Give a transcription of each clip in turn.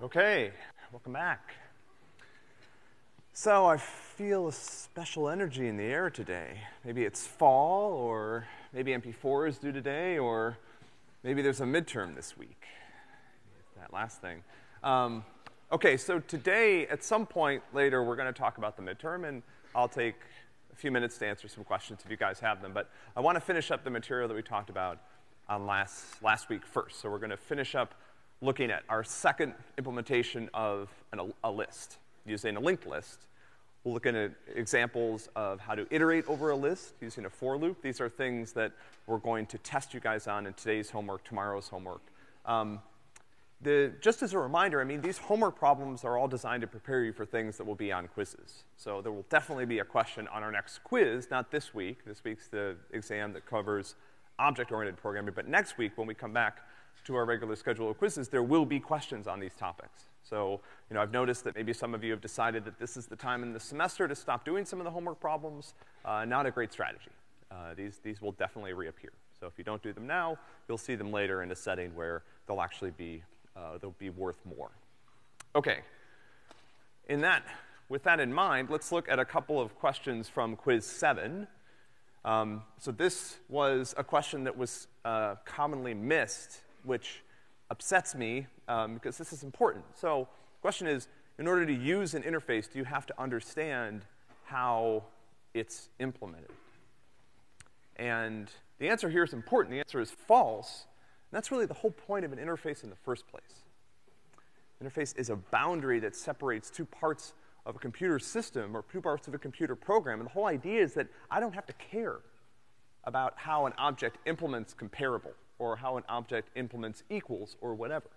Okay, welcome back. So I feel a special energy in the air today. Maybe it's fall, or maybe MP4 is due today, or maybe there's a midterm this week. That last thing. Okay, so today, at some point later, we're gonna talk about the midterm, and I'll take a few minutes to answer some questions if you guys have them. But I wanna finish up the material that we talked about on last week first. So we're gonna finish up looking at our second implementation of a list, using a linked list. We'll look at examples of how to iterate over a list using a for loop. These are things that we're going to test you guys on in today's homework, tomorrow's homework. Just as a reminder, I mean, these homework problems are all designed to prepare you for things that will be on quizzes. So there will definitely be a question on our next quiz, not this week. This week's the exam that covers object-oriented programming, but next week when we come back to our regular schedule of quizzes, there will be questions on these topics. So, you know, I've noticed that maybe some of you have decided that this is the time in the semester to stop doing some of the homework problems. Not a great strategy. These will definitely reappear. So if you don't do them now, you'll see them later in a setting where they'll actually be, they'll be worth more. Okay. With that in mind, let's look at a couple of questions from quiz 7. So this was a question that was commonly missed, which upsets me because this is important. So the question is, in order to use an interface, do you have to understand how it's implemented? And the answer here is important. The answer is false. And that's really the whole point of an interface in the first place. Interface is a boundary that separates two parts of a computer system or two parts of a computer program. And the whole idea is that I don't have to care about how an object implements comparable or how an object implements equals or whatever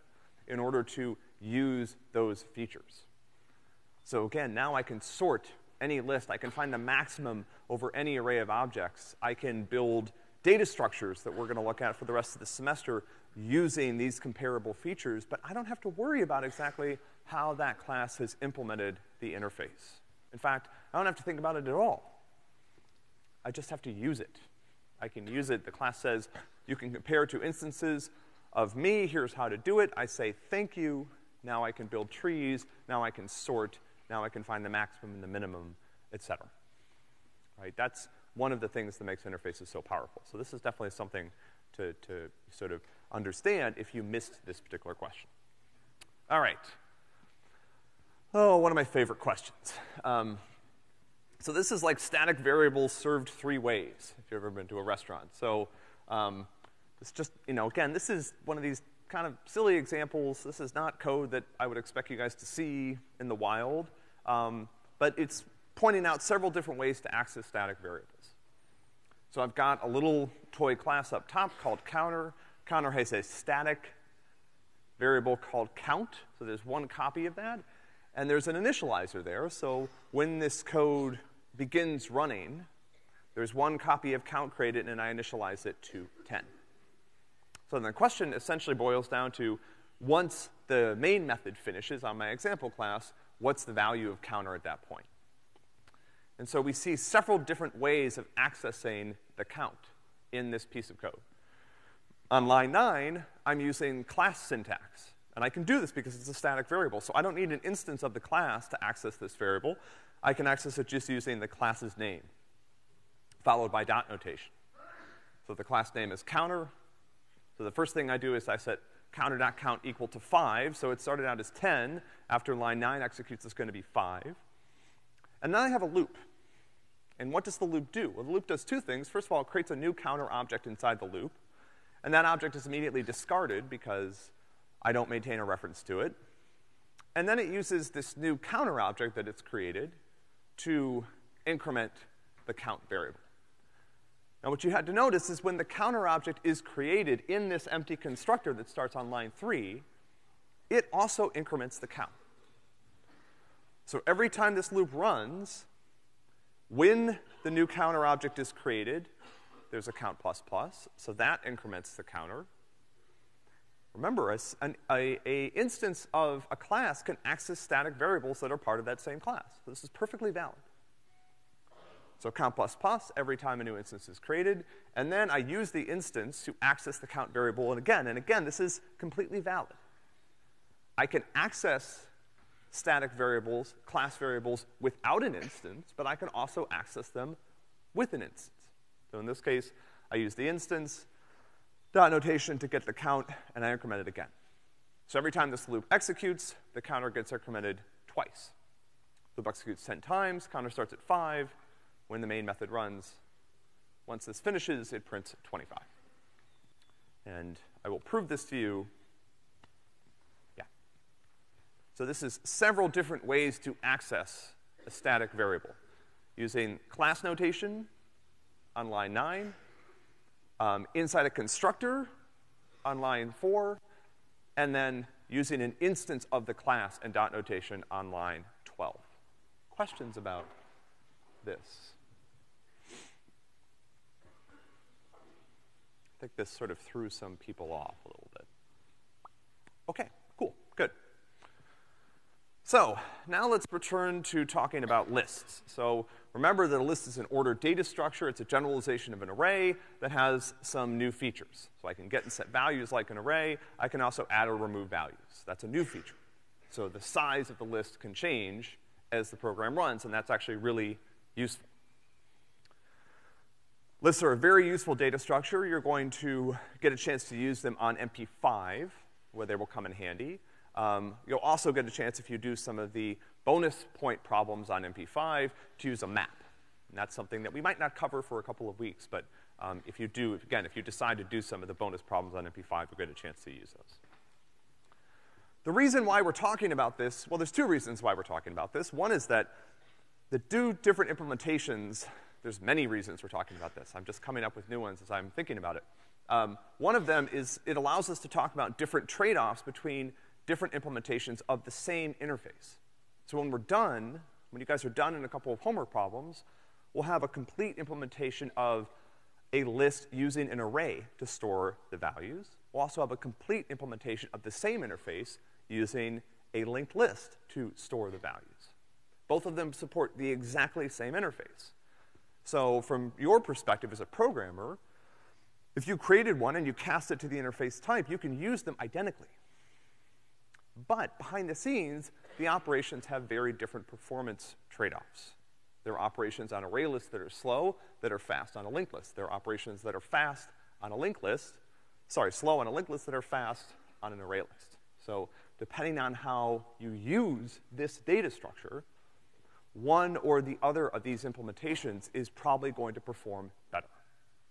in order to use those features. So again, now I can sort any list. I can find the maximum over any array of objects. I can build data structures that we're gonna look at for the rest of the semester using these comparable features, but I don't have to worry about exactly how that class has implemented the interface. In fact, I don't have to think about it at all. I just have to use it. I can use it. The class says, you can compare two instances of me. Here's how to do it. I say, thank you. Now I can build trees. Now I can sort. Now I can find the maximum and the minimum, et cetera. Right? That's one of the things that makes interfaces so powerful. So this is definitely something to sort of understand if you missed this particular question. All right. Oh, one of my favorite questions. So this is like static variables served 3 ways, if you've ever been to a restaurant. So it's just, you know, again, this is one of these kind of silly examples. This is not code that I would expect you guys to see in the wild. But it's pointing out several different ways to access static variables. So I've got a little toy class up top called counter. Counter has a static variable called count. So there's one copy of that. And there's an initializer there, so when this code begins running, there's one copy of count created, and I initialize it to 10. So the question essentially boils down to, once the main method finishes on my example class, what's the value of counter at that point? And so we see several different ways of accessing the count in this piece of code. On line 9, I'm using class syntax. And I can do this because it's a static variable. So I don't need an instance of the class to access this variable. I can access it just using the class's name, followed by dot notation. So the class name is counter. So the first thing I do is I set counter.count equal to 5. So it started out as 10. After line 9 executes, it's gonna be 5. And then I have a loop. And what does the loop do? Well, the loop does 2 things. First of all, it creates a new counter object inside the loop. And that object is immediately discarded because I don't maintain a reference to it. And then it uses this new counter object that it's created to increment the count variable. Now what you had to notice is when the counter object is created in this empty constructor that starts on line 3, it also increments the count. So every time this loop runs, when the new counter object is created, there's a count plus plus, so that increments the counter. Remember, an instance of a class can access static variables that are part of that same class. So this is perfectly valid. So count plus plus every time a new instance is created, and then I use the instance to access the count variable, and again, this is completely valid. I can access static variables, class variables, without an instance, but I can also access them with an instance. So in this case, I use the instance dot notation to get the count, and I increment it again. So every time this loop executes, the counter gets incremented twice. Loop executes 10 times, counter starts at 5. When the main method runs, once this finishes, it prints 25. And I will prove this to you. Yeah. So this is several different ways to access a static variable. Using class notation on line 9, inside a constructor on line 4, and then using an instance of the class and dot notation on line 12. Questions about this? I think this sort of threw some people off a little bit. Okay, cool, good. So now let's return to talking about lists. So remember that a list is an ordered data structure. It's a generalization of an array that has some new features. So I can get and set values like an array. I can also add or remove values. That's a new feature. So the size of the list can change as the program runs, and that's actually really useful. Lists are a very useful data structure. You're going to get a chance to use them on MP5, where they will come in handy. You'll also get a chance, if you do some of the bonus point problems on MP5, to use a map. And that's something that we might not cover for a couple of weeks, but if you do, again, if you decide to do some of the bonus problems on MP5, you'll get a chance to use those. The reason why we're talking about this, well, there's two reasons why we're talking about this. One is that the two different implementations, there's many reasons we're talking about this. I'm just coming up with new ones as I'm thinking about it. One of them is it allows us to talk about different trade-offs between different implementations of the same interface. So when we're done, when you guys are done in a couple of homework problems, we'll have a complete implementation of a list using an array to store the values. We'll also have a complete implementation of the same interface using a linked list to store the values. Both of them support the exactly same interface. So from your perspective as a programmer, if you created one and you cast it to the interface type, you can use them identically. But behind the scenes, the operations have very different performance trade-offs. There are operations on ArrayList that are slow, that are fast on a linked list. There are operations that are fast on a linked list, slow on a linked list that are fast on an ArrayList. So depending on how you use this data structure, one or the other of these implementations is probably going to perform better.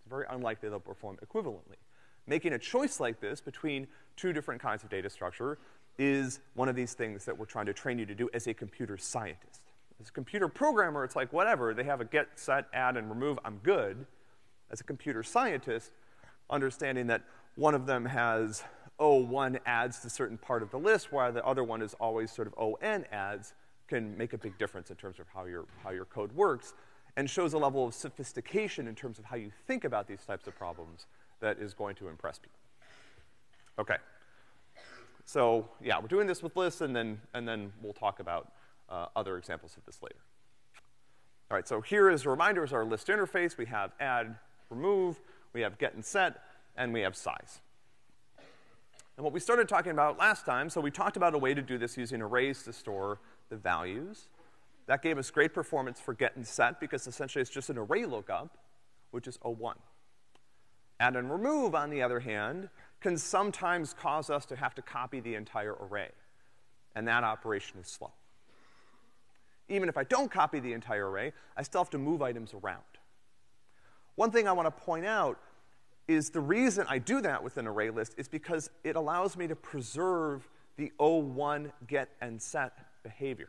It's very unlikely they'll perform equivalently. Making a choice like this between two different kinds of data structure is one of these things that we're trying to train you to do as a computer scientist. As a computer programmer, it's like, whatever, they have a get, set, add, and remove, I'm good. As a computer scientist, understanding that one of them has O1 adds to a certain part of the list, while the other one is always sort of ON adds, can make a big difference in terms of how your code works, and shows a level of sophistication in terms of how you think about these types of problems that is going to impress people. Okay. So, yeah, we're doing this with lists, and then we'll talk about other examples of this later. All right, so here is a reminder is our list interface. We have add, remove, we have get and set, and we have size. And what we started talking about last time, so we talked about a way to do this using arrays to store the values. That gave us great performance for get and set, because essentially it's just an array lookup, which is O1. Add and remove, on the other hand, can sometimes cause us to have to copy the entire array. And that operation is slow. Even if I don't copy the entire array, I still have to move items around. One thing I want to point out is the reason I do that with an array list is because it allows me to preserve the O1 get and set behavior.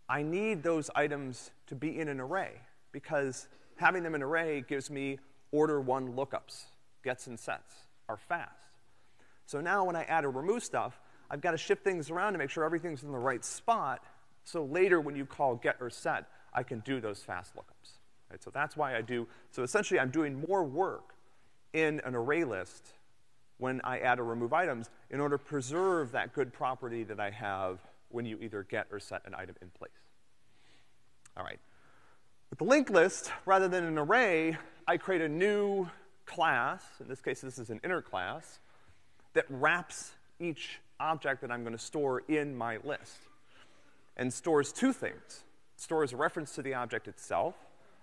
I need those items to be in an array, because having them in an array gives me order 1 lookups. Gets and sets are fast. So now when I add or remove stuff, I've got to shift things around to make sure everything's in the right spot, so later when you call get or set, I can do those fast lookups. Right? So that's why so essentially I'm doing more work in an array list when I add or remove items in order to preserve that good property that I have when you either get or set an item in place. All right. With the linked list, rather than an array, I create a new class. In this case, this is an inner class that wraps each object that I'm going to store in my list. And stores two things. It stores a reference to the object itself.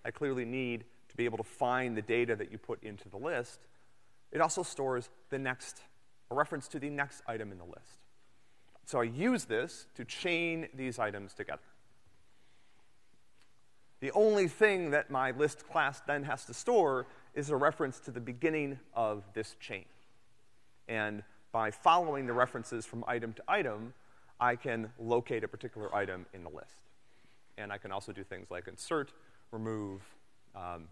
I clearly need to be able to find the data that you put into the list. It also stores a reference to the next item in the list. So I use this to chain these items together. The only thing that my list class then has to store is a reference to the beginning of this chain. And by following the references from item to item, I can locate a particular item in the list. And I can also do things like insert, remove,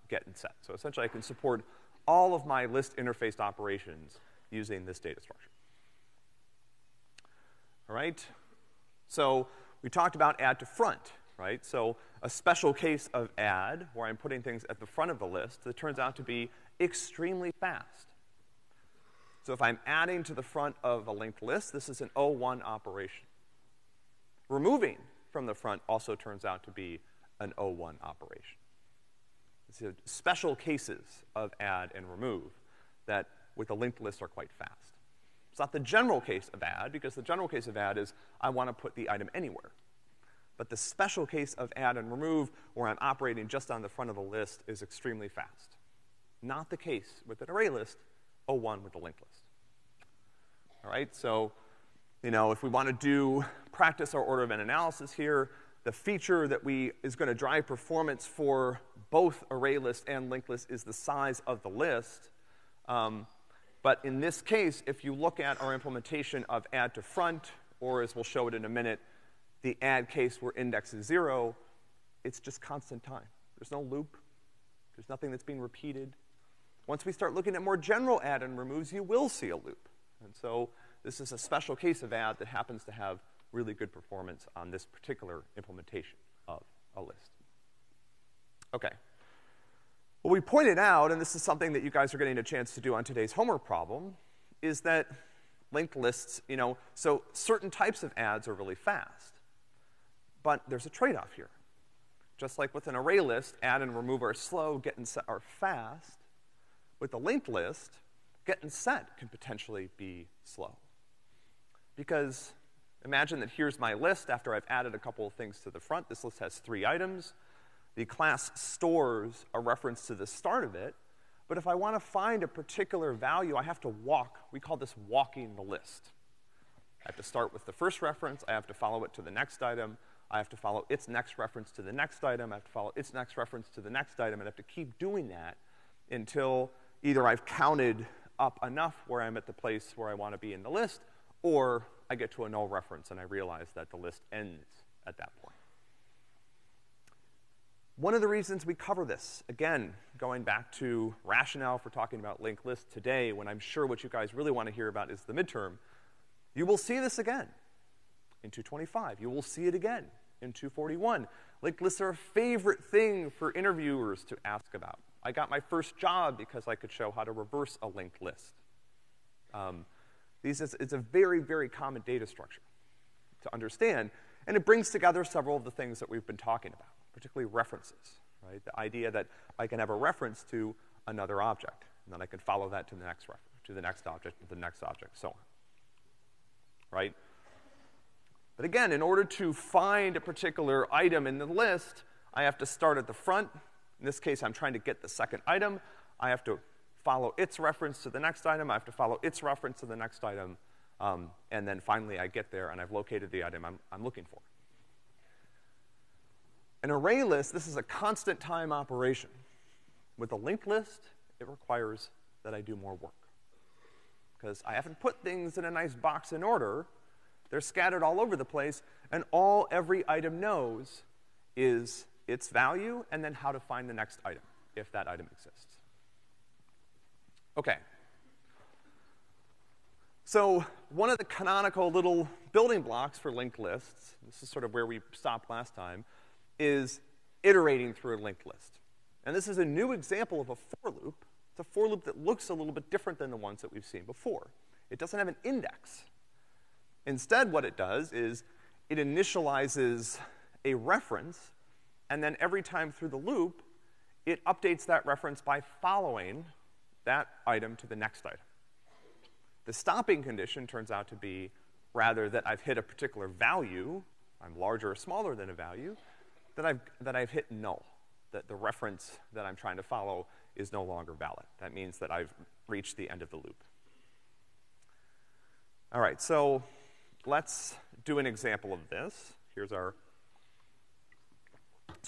get, and set. So essentially, I can support all of my list interface operations using this data structure. All right? So we talked about addToFront, right? So a special case of add, where I'm putting things at the front of the list, that turns out to be extremely fast. So if I'm adding to the front of a linked list, this is an O1 operation. Removing from the front also turns out to be an O1 operation. These are special cases of add and remove that, with a linked list, are quite fast. It's not the general case of add, because the general case of add is I want to put the item anywhere. But the special case of add and remove, where I'm operating just on the front of the list, is extremely fast. Not the case with an array list, O1 with the linked list. All right, so, if we want to practice our order of n analysis here, the feature that is going to drive performance for both ArrayList and LinkedList is the size of the list. But in this case, if you look at our implementation of addToFront, or as we'll show it in a minute, the add case where index is 0, it's just constant time. There's no loop. There's nothing that's being repeated. Once we start looking at more general add and removes, you will see a loop. And so this is a special case of add that happens to have really good performance on this particular implementation of a list. Okay. What we pointed out, and this is something that you guys are getting a chance to do on today's homework problem, is that linked lists, so certain types of adds are really fast. But there's a trade-off here. Just like with an array list, add and remove are slow, get and set are fast. With a linked list, get and set can potentially be slow. Because imagine that here's my list after I've added a couple of things to the front. This list has 3 items. The class stores a reference to the start of it. But if I want to find a particular value, I have to walk. We call this walking the list. I have to start with the first reference. I have to follow it to the next item. I have to follow its next reference to the next item. I have to follow its next reference to the next item. And I have to keep doing that until either I've counted up enough where I'm at the place where I want to be in the list, or I get to a null reference and I realize that the list ends at that point. One of the reasons we cover this, again, going back to rationale for talking about linked lists today, when I'm sure what you guys really want to hear about is the midterm, you will see this again in 225. You will see it again in 241. Linked lists are a favorite thing for interviewers to ask about. I got my first job because I could show how to reverse a linked list. It's a very, very common data structure to understand, and it brings together several of the things that we've been talking about, particularly references, right? The idea that I can have a reference to another object, and then I can follow that to the next reference, to the next object, to the next object, so on, right? But again, in order to find a particular item in the list, I have to start at the front. In this case, I'm trying to get the second item. I have to follow its reference to the next item. I have to follow its reference to the next item. And then finally, I get there, and I've located the item I'm looking for. An array list, this is a constant time operation. With a linked list, it requires that I do more work. Because I haven't put things in a nice box in order. They're scattered all over the place, and all every item knows is its value and then how to find the next item, if that item exists. Okay. So one of the canonical little building blocks for linked lists, this is sort of where we stopped last time, is iterating through a linked list. And this is a new example of a for loop. It's a for loop that looks a little bit different than the ones that we've seen before. It doesn't have an index. Instead, what it does is it initializes a reference, and then every time through the loop, it updates that reference by following that item to the next item. The stopping condition turns out to be rather that I've hit a particular value, I'm larger or smaller than a value, that I've hit null, that the reference that I'm trying to follow is no longer valid. That means that I've reached the end of the loop. All right, so let's do an example of this. So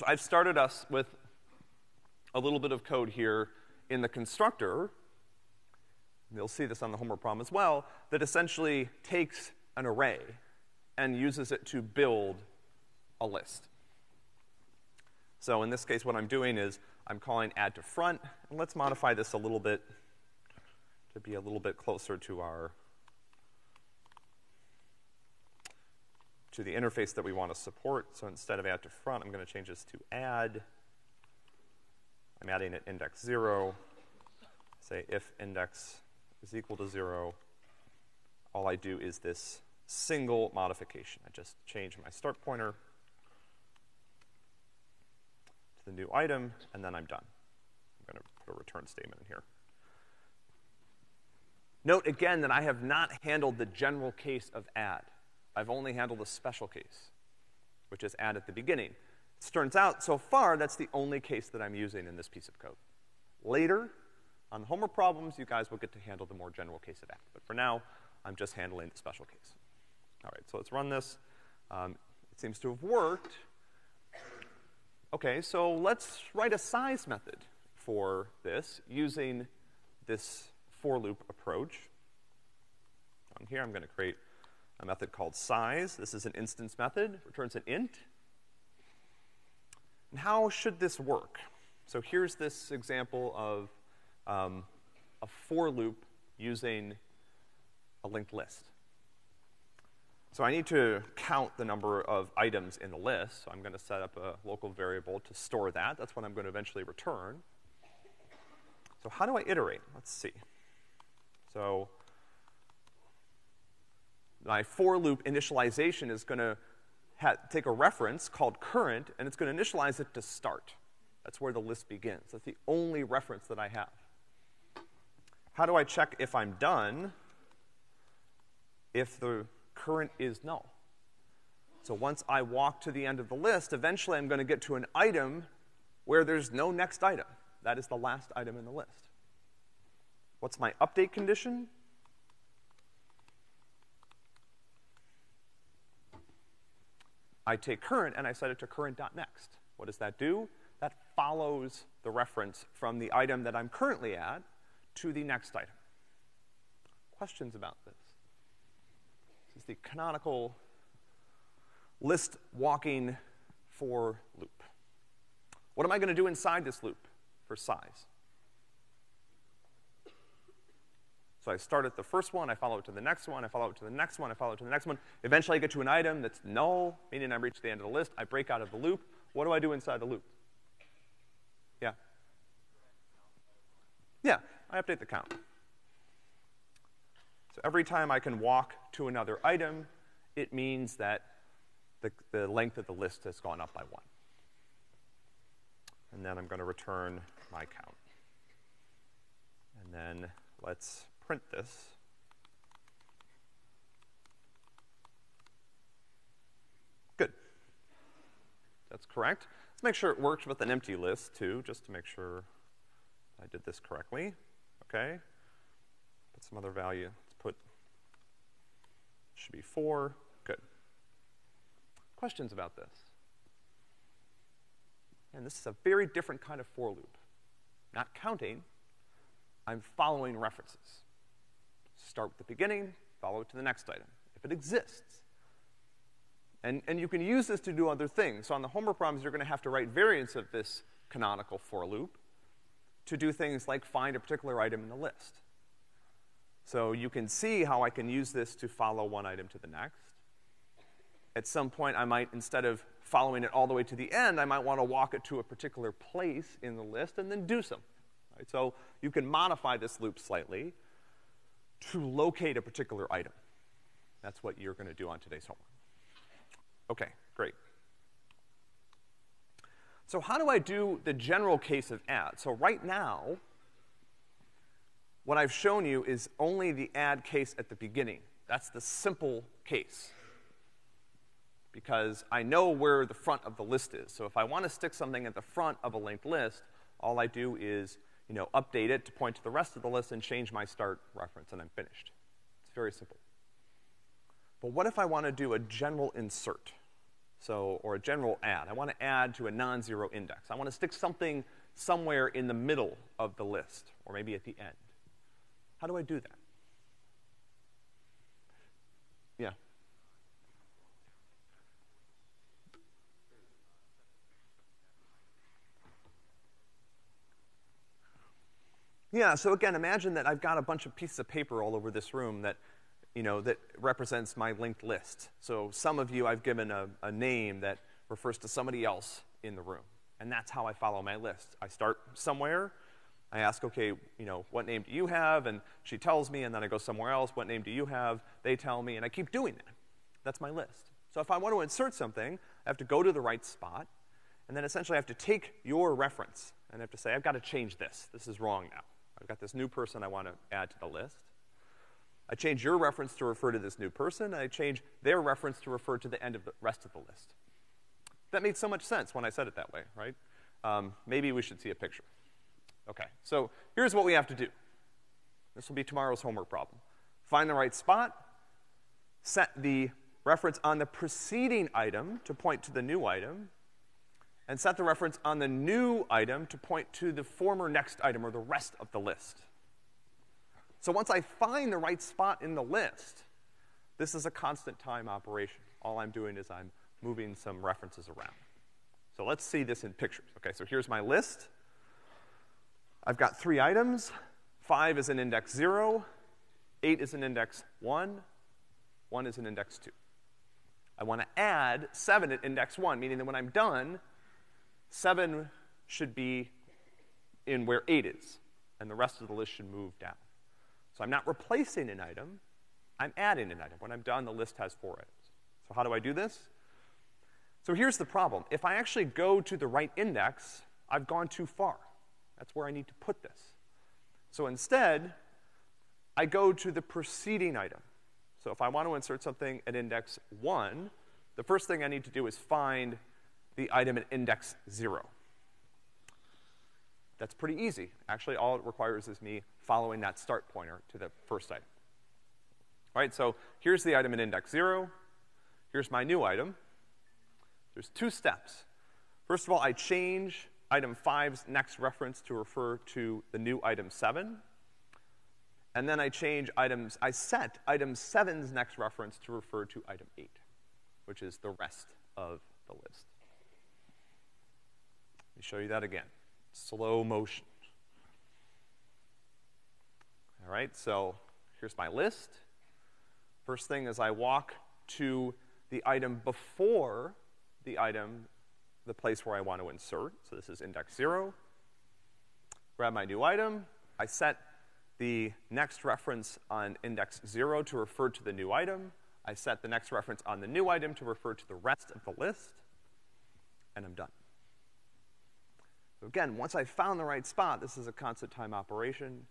I've started us with a little bit of code here in the constructor. You'll see this on the homework problem as well, that essentially takes an array and uses it to build a list. So in this case, what I'm doing is I'm calling addToFront, and let's modify this a little bit to be a little bit closer to the interface that we want to support. So instead of addToFront, I'm going to change this to add. I'm adding at index 0. Say if index is equal to 0, all I do is this single modification. I just change my start pointer to the new item, and then I'm done. I'm going to put a return statement in here. Note again that I have not handled the general case of add. I've only handled a special case, which is add at the beginning. It turns out, so far, that's the only case that I'm using in this piece of code. Later, on the homework problems, you guys will get to handle the more general case of add. But for now, I'm just handling the special case. All right, so let's run this. It seems to have worked. Okay, so let's write a size method for this using this for loop approach. On here, I'm going to create a method called size. This is an instance method, returns an int. And how should this work? So here's this example of a for loop using a linked list. So I need to count the number of items in the list, so I'm going to set up a local variable to store that. That's what I'm going to eventually return. So how do I iterate? Let's see. So my for loop initialization is going to take a reference called current, and it's going to initialize it to start. That's where the list begins. That's the only reference that I have. How do I check if I'm done if the current is null? So once I walk to the end of the list, eventually I'm going to get to an item where there's no next item. That is the last item in the list. What's my update condition? I take current and I set it to current.next. What does that do? That follows the reference from the item that I'm currently at to the next item. Questions about this? This is the canonical list walking for loop. What am I going to do inside this loop for size? So I start at the first one, I follow it to the next one, I follow it to the next one, I follow it to the next one. Eventually I get to an item that's null, meaning I've reached the end of the list. I break out of the loop. What do I do inside the loop? Yeah? Yeah, I update the count. So every time I can walk to another item, it means that the length of the list has gone up by 1. And then I'm going to return my count. And then let's print this. Good. That's correct. Let's make sure it works with an empty list, too, just to make sure I did this correctly. Okay. Put some other value. Let's put, should be 4. Good. Questions about this? And this is a very different kind of for loop. Not counting. I'm following references. Start with the beginning, follow it to the next item, if it exists. And you can use this to do other things. So on the homework problems, you're going to have to write variants of this canonical for loop to do things like find a particular item in the list. So you can see how I can use this to follow one item to the next. At some point, I might, instead of following it all the way to the end, I might want to walk it to a particular place in the list and then do something. Right? So you can modify this loop slightly to locate a particular item. That's what you're going to do on today's homework. Okay, great. So how do I do the general case of add? So right now, what I've shown you is only the add case at the beginning. That's the simple case. Because I know where the front of the list is. So if I want to stick something at the front of a linked list, all I do is, update it to point to the rest of the list and change my start reference, and I'm finished. It's very simple. But what if I want to do a general insert? Or a general add. I want to add to a non-zero index. I want to stick something somewhere in the middle of the list, or maybe at the end. How do I do that? Yeah. Yeah, so again, imagine that I've got a bunch of pieces of paper all over this room that, that represents my linked list. So some of you I've given a name that refers to somebody else in the room. And that's how I follow my list. I start somewhere, I ask, okay, what name do you have? And she tells me, and then I go somewhere else, what name do you have? They tell me, and I keep doing that. That's my list. So if I want to insert something, I have to go to the right spot, and then essentially I have to take your reference, and I have to say, I've got to change this. This is wrong now. I've got this new person I want to add to the list. I change your reference to refer to this new person, and I change their reference to refer to the end of the rest of the list. That made so much sense when I said it that way, right? Maybe we should see a picture. Okay, so here's what we have to do. This will be tomorrow's homework problem. Find the right spot, set the reference on the preceding item to point to the new item, and set the reference on the new item to point to the former next item or the rest of the list. So once I find the right spot in the list, this is a constant time operation. All I'm doing is I'm moving some references around. So let's see this in pictures. Okay, so here's my list. I've got 3 items. 5 is in index 0. 8 is in index 1. 1 is in index 2. I want to add 7 at index 1, meaning that when I'm done, 7 should be in where 8 is, and the rest of the list should move down. So I'm not replacing an item, I'm adding an item. When I'm done, the list has 4 items. So how do I do this? So here's the problem. If I actually go to the right index, I've gone too far. That's where I need to put this. So instead, I go to the preceding item. So if I want to insert something at index 1, the first thing I need to do is find the item at index 0. That's pretty easy. Actually, all it requires is me following that start pointer to the first item. All right, so here's the item at index 0. Here's my new item. There's 2 steps. First of all, I change item 5's next reference to refer to the new item 7. And then I set item 7's next reference to refer to item 8, which is the rest of the list. Let me show you that again. Slow motion. All right, so here's my list. First thing is I walk to the item before the place where I want to insert. So this is index 0. Grab my new item. I set the next reference on index 0 to refer to the new item. I set the next reference on the new item to refer to the rest of the list. And I'm done. So again, once I found the right spot, this is a constant time operation.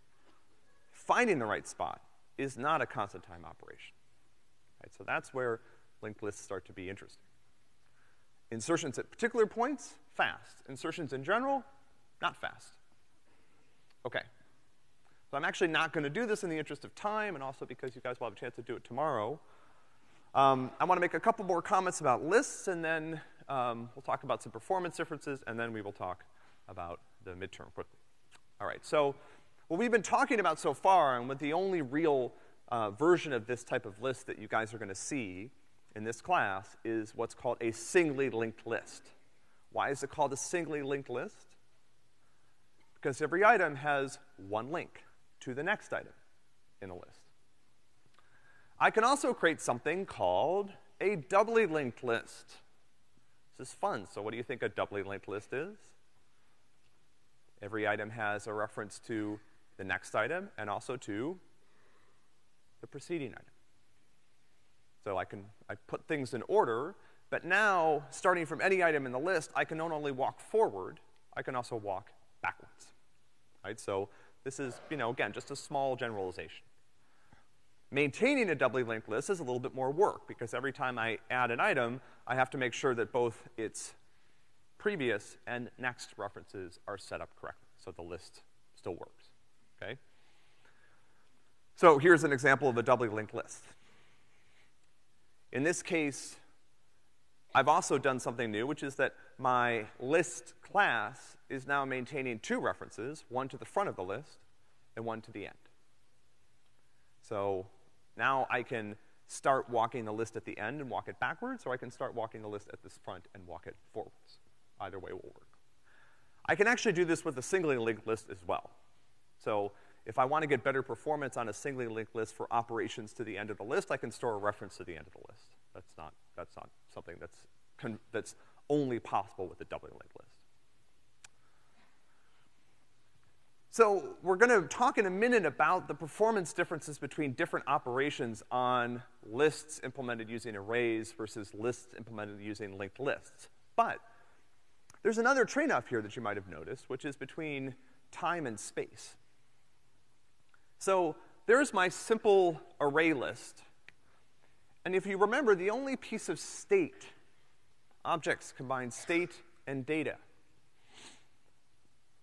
Finding the right spot is not a constant time operation. Right, so that's where linked lists start to be interesting. Insertions at particular points, fast. Insertions in general, not fast. Okay. So I'm actually not going to do this in the interest of time, and also because you guys will have a chance to do it tomorrow. I want to make a couple more comments about lists, and then we'll talk about some performance differences, and then we will talk about the midterm quickly. All right, so what we've been talking about so far, and what the only real version of this type of list that you guys are going to see in this class is what's called a singly linked list. Why is it called a singly linked list? Because every item has one link to the next item in a list. I can also create something called a doubly linked list. This is fun. So what do you think a doubly linked list is? Every item has a reference to the next item and also to the preceding item. So I put things in order, but now, starting from any item in the list, I can not only walk forward, I can also walk backwards. Right? So this is, again, just a small generalization. Maintaining a doubly linked list is a little bit more work, because every time I add an item, I have to make sure that both its previous and next references are set up correctly, so the list still works, okay? So here's an example of a doubly linked list. In this case, I've also done something new, which is that my list class is now maintaining two references, one to the front of the list and one to the end. So now I can start walking the list at the end and walk it backwards, or I can start walking the list at this front and walk it forwards. Either way will work. I can actually do this with a singly linked list as well. So if I want to get better performance on a singly linked list for operations to the end of the list, I can store a reference to the end of the list. That's not something that's only possible with a doubly linked list. So we're gonna talk in a minute about the performance differences between different operations on lists implemented using arrays versus lists implemented using linked lists. But there's another trade-off here that you might have noticed, which is between time and space. So there's my simple array list. And if you remember, the only piece of state, objects combine state and data.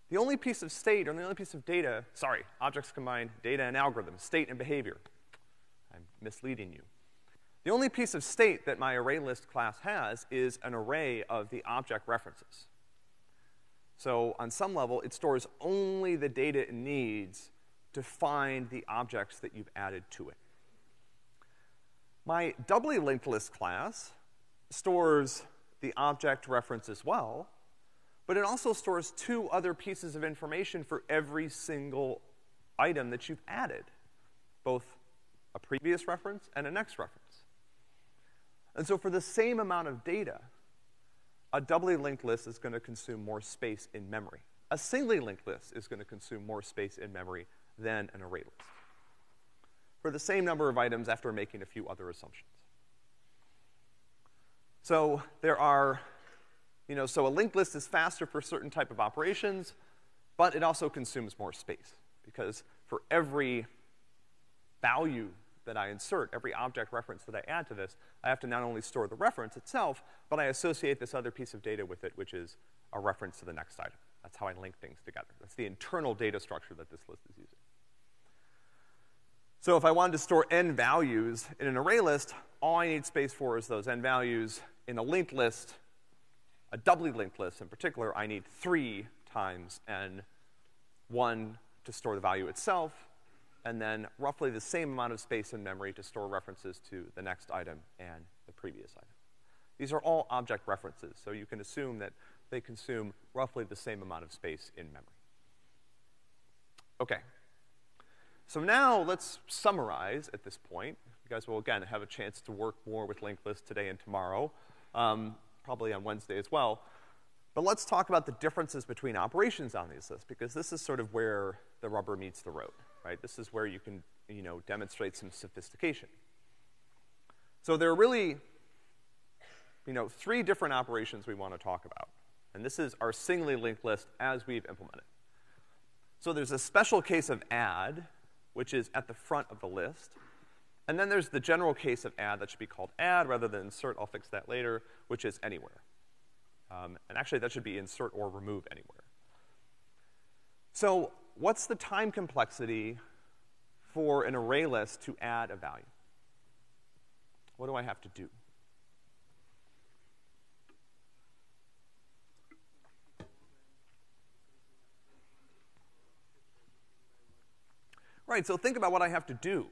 The only piece of state, or the only piece of data, sorry, objects combine data and algorithms, state and behavior. I'm misleading you. The only piece of state that my ArrayList class has is an array of the object references. So on some level, it stores only the data it needs to find the objects that you've added to it. My doubly linked list class stores the object reference as well, but it also stores two other pieces of information for every single item that you've added, both a previous reference and a next reference. And so for the same amount of data, a doubly linked list is gonna consume more space in memory. A singly linked list is gonna consume more space in memory than an array list, for the same number of items after making a few other assumptions. So there are, so a linked list is faster for certain type of operations, but it also consumes more space, because for every value that I insert, every object reference that I add to this, I have to not only store the reference itself, but I associate this other piece of data with it, which is a reference to the next item. That's how I link things together. That's the internal data structure that this list is using. So if I wanted to store n values in an array list, all I need space for is those n values. In a linked list, a doubly linked list in particular, I need 3 times n, 1 to store the value itself, and then roughly the same amount of space in memory to store references to the next item and the previous item. These are all object references, so you can assume that they consume roughly the same amount of space in memory. Okay. So now let's summarize at this point. You guys will, again, have a chance to work more with linked lists today and tomorrow, probably on Wednesday as well. But let's talk about the differences between operations on these lists, because this is sort of where the rubber meets the road, right? This is where you can, demonstrate some sophistication. So there are really, 3 different operations we want to talk about. And this is our singly linked list as we've implemented. So there's a special case of add, which is at the front of the list. And then there's the general case of add that should be called add rather than insert. I'll fix that later, which is anywhere. And actually, that should be insert or remove anywhere. So what's the time complexity for an array list to add a value? What do I have to do? Right, so think about what I have to do.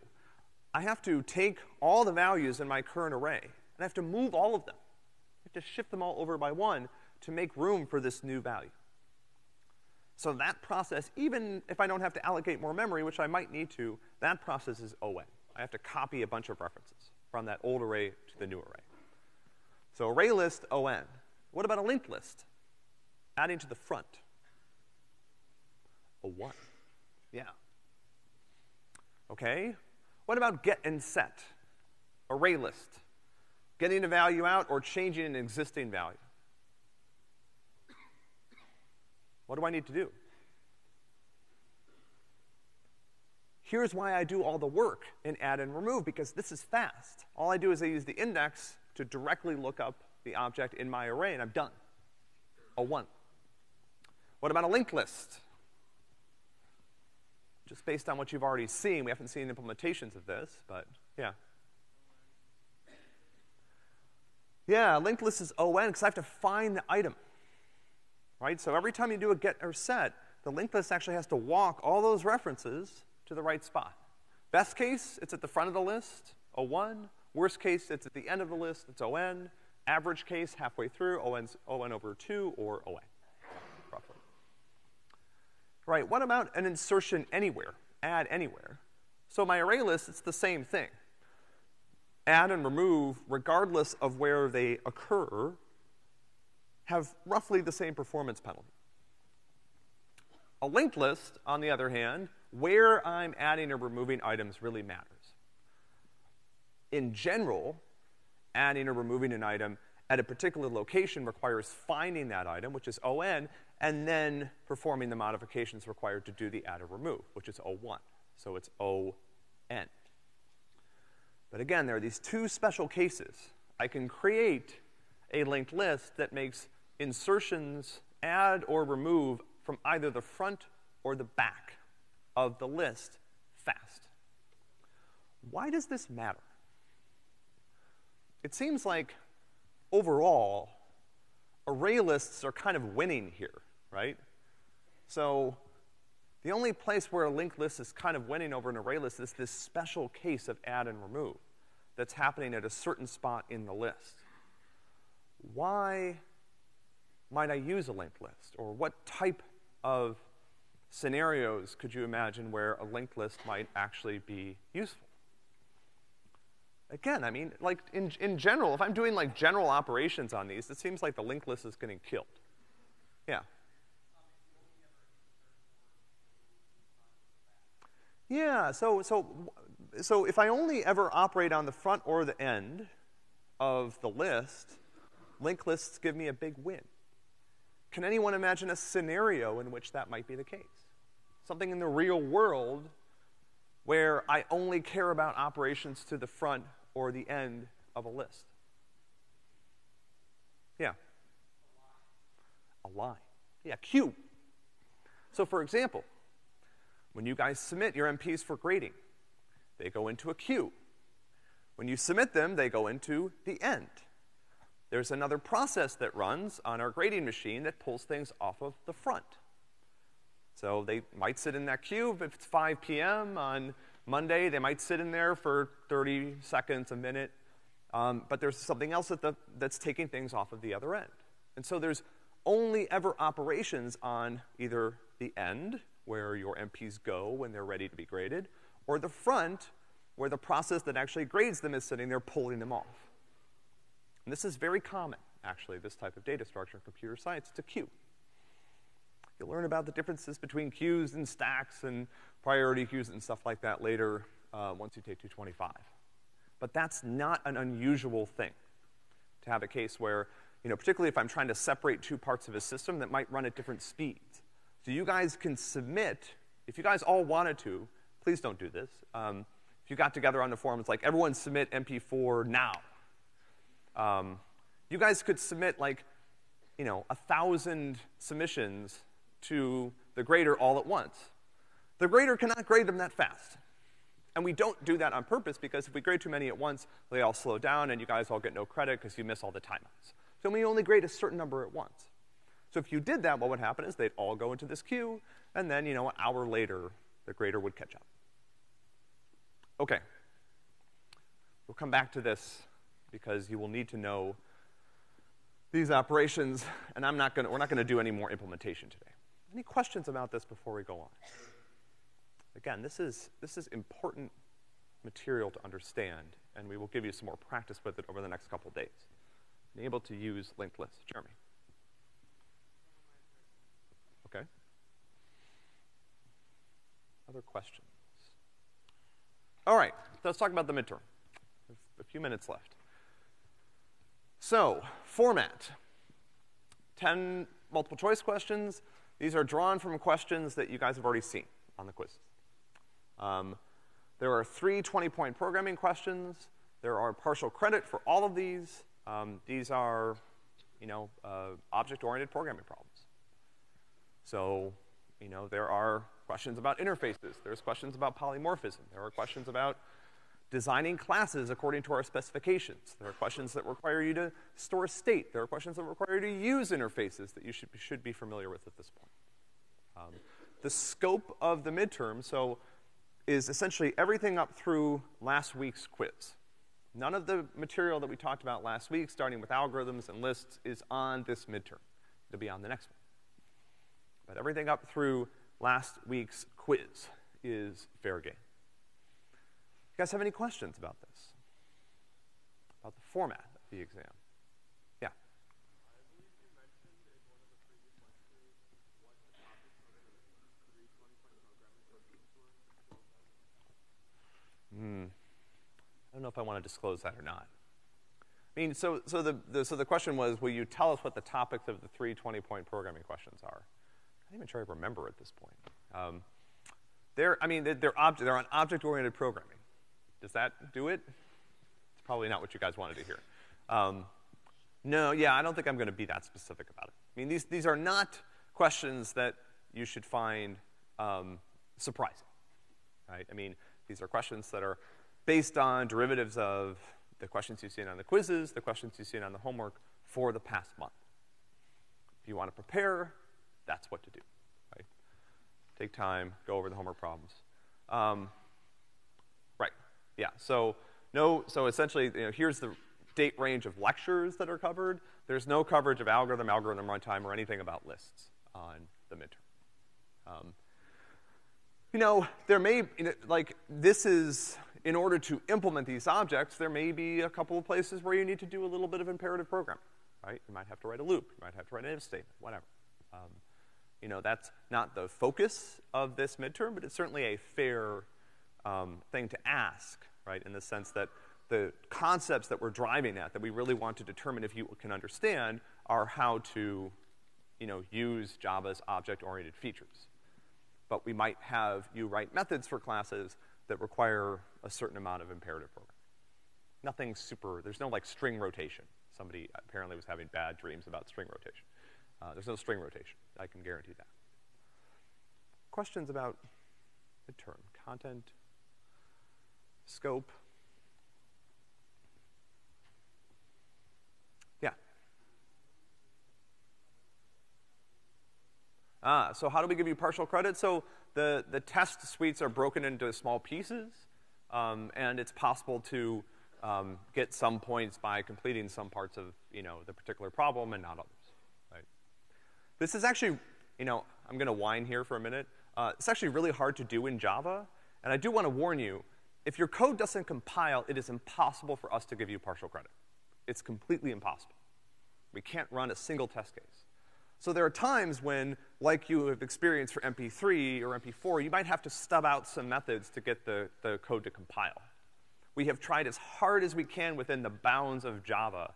I have to take all the values in my current array, and I have to move all of them. I have to shift them all over by 1 to make room for this new value. So that process, even if I don't have to allocate more memory, which I might need to, that process is O(n). I have to copy a bunch of references from that old array to the new array. So ArrayList O(n). What about a linked list? Adding to the front. O(1). Yeah. Okay. What about get and set? Array list. Getting a value out or changing an existing value. What do I need to do? here's why I do all the work in add and remove, because this is fast. All I do is I use the index to directly look up the object in my array, and I'm done. O1. What about a linked list? Just based on what you've already seen, we haven't seen implementations of this, but yeah. Yeah, linked list is ON because I have to find the item, right? So every time you do a get or set, the linked list actually has to walk all those references to the right spot. Best case, it's at the front of the list, O1. Worst case, it's at the end of the list, it's ON. Average case, halfway through, ON over 2 or ON, roughly. Right, what about an insertion anywhere, add anywhere? So my array list, it's the same thing. Add and remove, regardless of where they occur, have roughly the same performance penalty. A linked list, on the other hand, where I'm adding or removing items really matters. In general, adding or removing an item at a particular location requires finding that item, which is ON, and then performing the modifications required to do the add or remove, which is O1. So it's ON. But again, there are these two special cases. I can create a linked list that makes insertions, add or remove from either the front or the back of the list fast. Why does this matter? It seems like, overall, array lists are kind of winning here, right? So the only place where a linked list is kind of winning over an array list is this special case of add and remove that's happening at a certain spot in the list. Why might I use a linked list? Or what type of scenarios could you imagine where a linked list might actually be useful? Again, I mean, like, in general, if I'm doing, like, general operations on these, it seems like the linked list is getting killed. Yeah. Yeah, so if I only ever operate on the front or the end of the list, linked lists give me a big win. Can anyone imagine a scenario in which that might be the case? Something in the real world where I only care about operations to the front or the end of a list? Yeah. A line. Yeah, queue. So for example, when you guys submit your MPs for grading, they go into a queue. When you submit them, they go into the end. There's another process that runs on our grading machine that pulls things off of the front. So they might sit in that queue. If it's 5 p.m. on Monday, they might sit in there for 30 seconds, a minute. But there's something else that's taking things off of the other end. And so there's only ever operations on either the end, where your MPs go when they're ready to be graded, or the front, where the process that actually grades them is sitting there pulling them off. And this is very common, actually, this type of data structure in computer science. It's a queue. You'll learn about the differences between queues and stacks and priority queues and stuff like that later once you take 225. But that's not an unusual thing, to have a case where, you know, particularly if I'm trying to separate two parts of a system that might run at different speeds. So you guys can submit, if you guys all wanted to, please don't do this. If you got together on the forums, like, everyone submit MP4 now. You guys could submit, like, you know, 1,000 submissions to the grader all at once. The grader cannot grade them that fast. And we don't do that on purpose, because if we grade too many at once, they all slow down and you guys all get no credit because you miss all the timeouts. So we only grade a certain number at once. So if you did that, what would happen is they'd all go into this queue, and then, you know, an hour later, the grader would catch up. Okay. We'll come back to this because you will need to know these operations, and we're not gonna do any more implementation today. Any questions about this before we go on? Again, this is important material to understand, and we will give you some more practice with it over the next couple days. Being able to use linked lists. Jeremy. Okay. Other questions? All right, let's talk about the midterm. There's a few minutes left. So, format. 10 multiple choice questions. These are drawn from questions that you guys have already seen on the quiz. There are 3 20-point programming questions. There are partial credit for all of these. These are, object-oriented programming problems. So, there are questions about interfaces. There's questions about polymorphism. There are questions about designing classes according to our specifications. There are questions that require you to store state. There are questions that require you to use interfaces that you should be familiar with at this point. The scope of the midterm, is essentially everything up through last week's quiz. None of the material that we talked about last week, starting with algorithms and lists, is on this midterm. It'll be on the next one. But everything up through last week's quiz is fair game. You guys have any questions about this? About the format of the exam? Yeah? I believe you mentioned in one of the previous lectures what the topics of the 3 20-point programming questions were. I don't know if I want to disclose that or not. I mean, so the question was, will you tell us what the topics of the 3 20-point programming questions are? I'm not even sure I remember at this point. They're on object-oriented programming. Does that do it? It's probably not what you guys wanted to hear. No, yeah, I don't think I'm gonna be that specific about it. I mean, these are not questions that you should find surprising, right? I mean, these are questions that are based on derivatives of the questions you've seen on the quizzes, the questions you've seen on the homework for the past month. If you want to prepare, that's what to do, right? Take time, go over the homework problems. Right, yeah, so essentially, here's the date range of lectures that are covered. There's no coverage of algorithm runtime, or anything about lists on the midterm. There may, this is, in order to implement these objects, there may be a couple of places where you need to do a little bit of imperative programming, right? You might have to write a loop, you might have to write an if statement, whatever. That's not the focus of this midterm, but it's certainly a fair thing to ask, right? In the sense that the concepts that we're driving at, that we really want to determine if you can understand, are how to, use Java's object-oriented features. But we might have you write methods for classes that require a certain amount of imperative programming. Nothing super, there's no string rotation. Somebody apparently was having bad dreams about string rotation. There's no string rotation, I can guarantee that. Questions about midterm, content, scope? Yeah. So how do we give you partial credit? So the test suites are broken into small pieces, and it's possible to get some points by completing some parts of, the particular problem and not others, right? This is actually, I'm gonna whine here for a minute. It's actually really hard to do in Java, and I do want to warn you, if your code doesn't compile, it is impossible for us to give you partial credit. It's completely impossible. We can't run a single test case. So there are times when, like you have experienced for MP3 or MP4, you might have to stub out some methods to get the code to compile. We have tried as hard as we can within the bounds of Java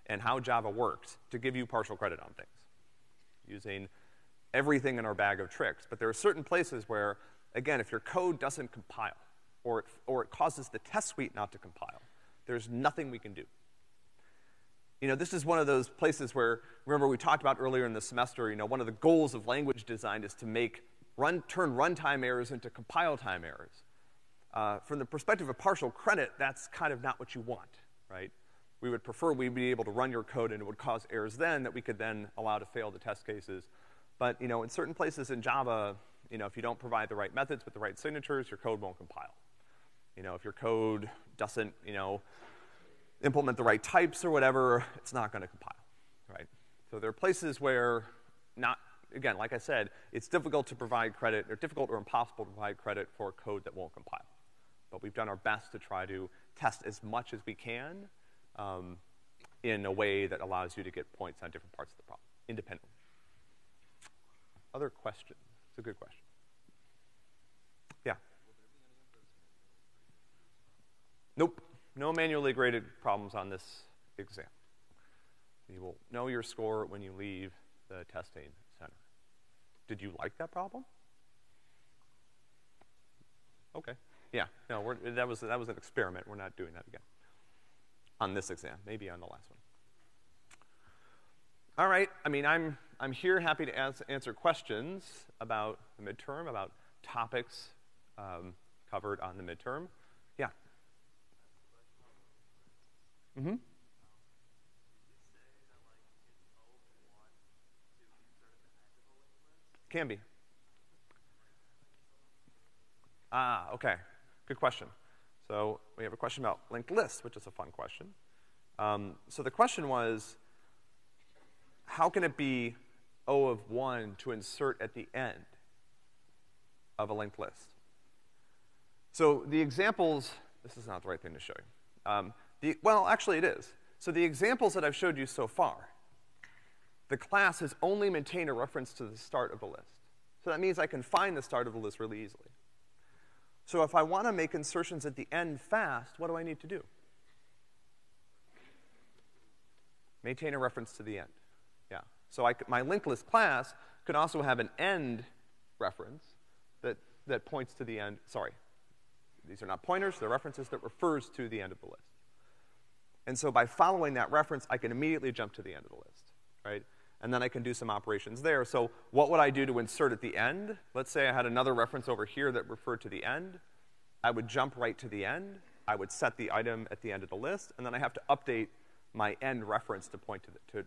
and how Java works to give you partial credit on things, using everything in our bag of tricks. But there are certain places where, again, if your code doesn't compile, or it causes the test suite not to compile, there's nothing we can do. This is one of those places where, remember we talked about earlier in the semester, one of the goals of language design is to turn runtime errors into compile time errors. From the perspective of partial credit, that's kind of not what you want, right? We would prefer we'd be able to run your code and it would cause errors then that we could then allow to fail the test cases. But, in certain places in Java, if you don't provide the right methods with the right signatures, your code won't compile. If your code doesn't, implement the right types or whatever, it's not gonna compile, right? So there are places where again, like I said, it's difficult to provide credit, or difficult or impossible to provide credit for code that won't compile. But we've done our best to try to test as much as we can in a way that allows you to get points on different parts of the problem, independently. Other questions? It's a good question. Yeah? Nope. No manually graded problems on this exam. You will know your score when you leave the testing center. Did you like that problem? Okay. Yeah, no, that was an experiment. We're not doing that again on this exam, maybe on the last one. All right, I mean, I'm here happy to answer questions about the midterm, about topics covered on the midterm. Yeah. Mm-hmm. Can be. Ah, okay. Good question. So we have a question about linked lists, which is a fun question. So the question was, how can it be O of 1 to insert at the end of a linked list? So the examples, this is not the right thing to show you. Well, actually it is. So the examples that I've showed you so far, the class has only maintained a reference to the start of the list. So that means I can find the start of the list really easily. So if I want to make insertions at the end fast, what do I need to do? Maintain a reference to the end. Yeah. So my linked list class could also have an end reference that points to the end. Sorry. These are not pointers, they're references that refers to the end of the list. And so by following that reference, I can immediately jump to the end of the list, right? And then I can do some operations there. So what would I do to insert at the end? Let's say I had another reference over here that referred to the end. I would jump right to the end. I would set the item at the end of the list, and then I have to update my end reference to point to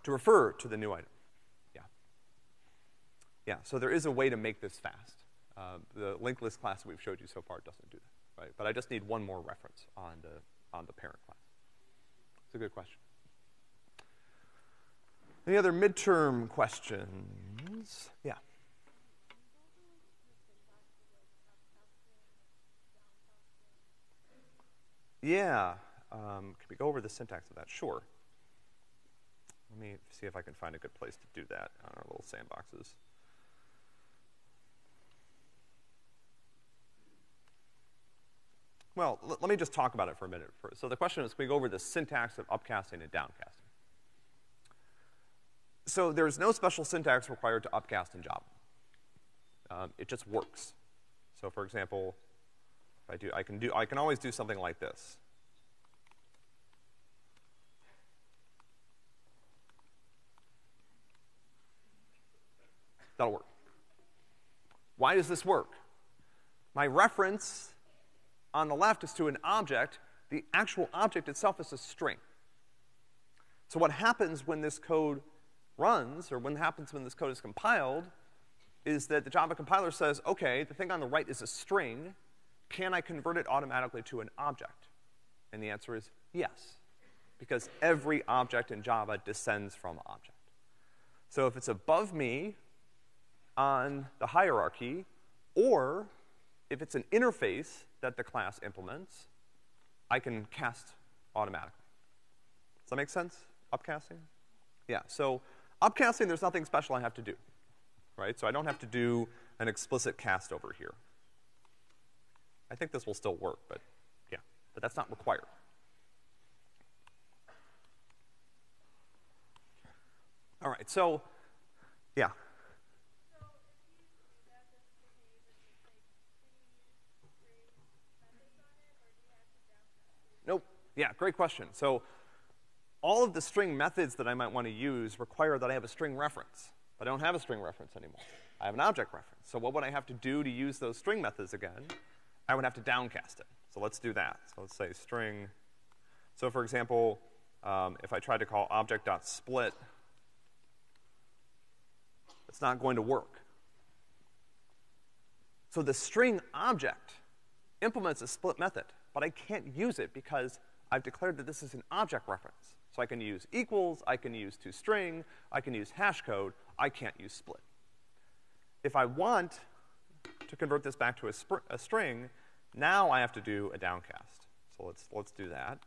to refer to the new item. Yeah. Yeah, so there is a way to make this fast. The linked list class that we've showed you so far doesn't do that, right? But I just need one more reference on the parent class. It's a good question. Any other midterm questions? Yeah. Yeah. Can we go over the syntax of that? Sure. Let me see if I can find a good place to do that on our little sandboxes. Well, let me just talk about it for a minute first. So the question is, can we go over the syntax of upcasting and downcasting? So there's no special syntax required to upcast in Java. It just works. So for example, if I can always do something like this. That'll work. Why does this work? My reference on the left is to an object. The actual object itself is a string. So what happens when this code runs, or what happens when this code is compiled, is that the Java compiler says, okay, the thing on the right is a string. Can I convert it automatically to an object? And the answer is yes, because every object in Java descends from object. So if it's above me on the hierarchy, or if it's an interface that the class implements, I can cast automatically. Does that make sense? Upcasting? Yeah, so upcasting, there's nothing special I have to do, right? So I don't have to do an explicit cast over here. I think this will still work, but yeah, but that's not required. All right, so, yeah. Nope. Yeah, great question. So all of the string methods that I might want to use require that I have a string reference. But I don't have a string reference anymore. I have an object reference. So what would I have to do to use those string methods again? I would have to downcast it. So let's do that. So let's say string. So for example, if I tried to call object.split, it's not going to work. So the string object implements a split method, but I can't use it because I've declared that this is an object reference. So I can use equals, I can use toString, I can use hash code, I can't use split. If I want to convert this back to a string, now I have to do a downcast. So let's do that.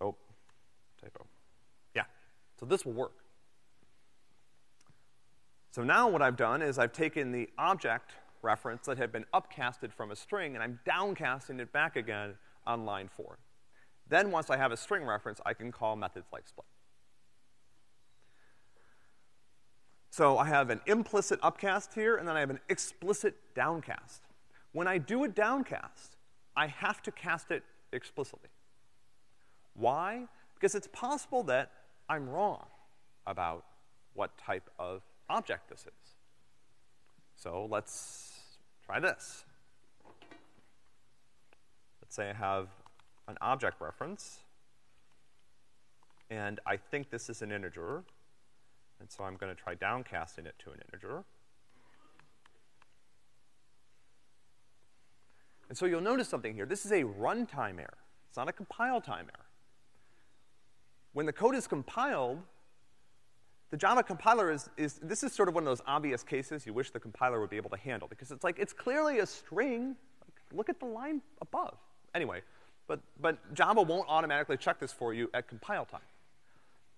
Oh, typo. Yeah, so this will work. So now what I've done is I've taken the object reference that had been upcasted from a string, and I'm downcasting it back again on line 4. Then once I have a string reference, I can call methods like split. So I have an implicit upcast here, and then I have an explicit downcast. When I do a downcast, I have to cast it explicitly. Why? Because it's possible that I'm wrong about what type of object this is. So let's try this. Let's say I have an object reference, and I think this is an integer, and so I'm going to try downcasting it to an integer. And so you'll notice something here. This is a runtime error. It's not a compile time error. When the code is compiled, the Java compiler this is sort of one of those obvious cases you wish the compiler would be able to handle, because it's like, it's clearly a string. Like, look at the line above. Anyway, but Java won't automatically check this for you at compile time.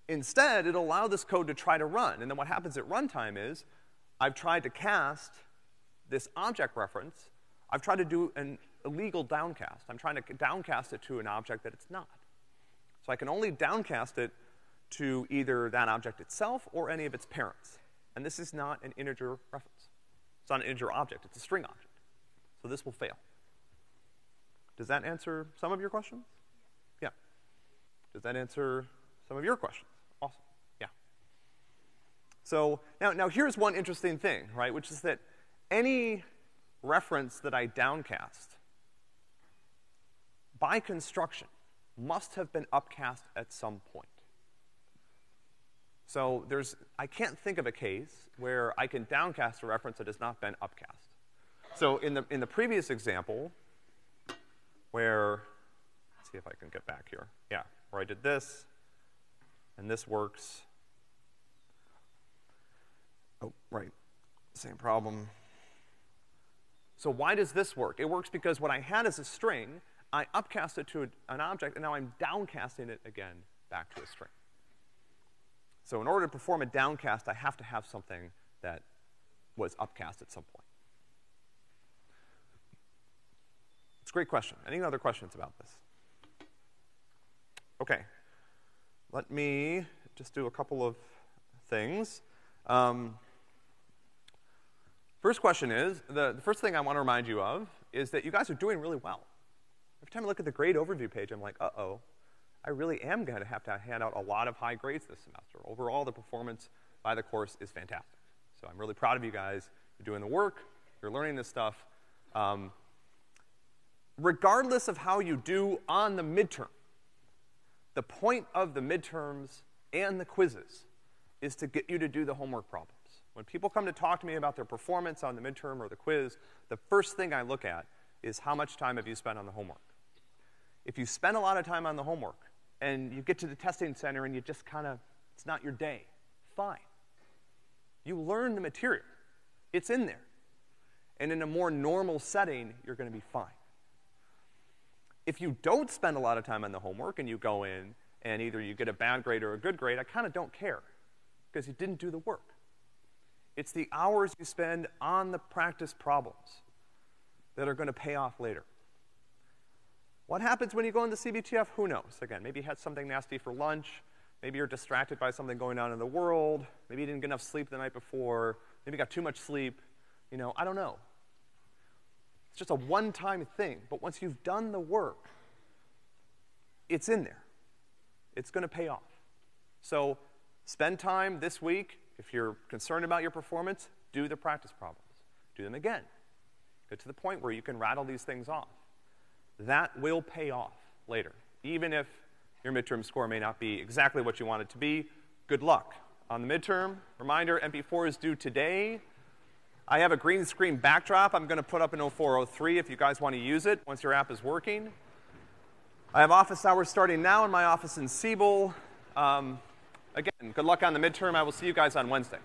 Instead, it'll allow this code to try to run. And then what happens at runtime is, I've tried to cast this object reference. I've tried to do an illegal downcast. I'm trying to downcast it to an object that it's not. So I can only downcast it to either that object itself or any of its parents. And this is not an integer reference. It's not an integer object. It's a string object. So this will fail. Does that answer some of your questions? Yeah. Does that answer some of your questions? Awesome. Yeah. So now here's one interesting thing, right, which is that any reference that I downcast, by construction, must have been upcast at some point. So I can't think of a case where I can downcast a reference that has not been upcast. So in the previous example, where, let's see if I can get back here. Yeah, where I did this, and this works. Oh, right, same problem. So why does this work? It works because what I had as a string, I upcast it to an object, and now I'm downcasting it again back to a string. So in order to perform a downcast, I have to have something that was upcast at some point. It's a great question. Any other questions about this? Okay. Let me just do a couple of things. First question is, the first thing I want to remind you of is that you guys are doing really well. Every time I look at the grade overview page, I'm like, uh-oh, I really am going to have to hand out a lot of high grades this semester. Overall, the performance by the course is fantastic. So I'm really proud of you guys. You're doing the work. You're learning this stuff. Regardless of how you do on the midterm, the point of the midterms and the quizzes is to get you to do the homework problems. When people come to talk to me about their performance on the midterm or the quiz, the first thing I look at is how much time have you spent on the homework. If you spend a lot of time on the homework and you get to the testing center and you just kind of, it's not your day, fine. You learn the material. It's in there. And in a more normal setting, you're going to be fine. If you don't spend a lot of time on the homework and you go in and either you get a bad grade or a good grade, I kind of don't care because you didn't do the work. It's the hours you spend on the practice problems that are going to pay off later. What happens when you go into CBTF? Who knows? Again, maybe you had something nasty for lunch. Maybe you're distracted by something going on in the world. Maybe you didn't get enough sleep the night before. Maybe you got too much sleep. You know, I don't know. It's just a one-time thing. But once you've done the work, it's in there. It's going to pay off. So spend time this week. If you're concerned about your performance, do the practice problems. Do them again. Get to the point where you can rattle these things off. That will pay off later. Even if your midterm score may not be exactly what you want it to be, good luck. On the midterm, reminder, MP4 is due today. I have a green screen backdrop I'm going to put up in 0403 if you guys want to use it once your app is working. I have office hours starting now in my office in Siebel. Again, good luck on the midterm. I will see you guys on Wednesday.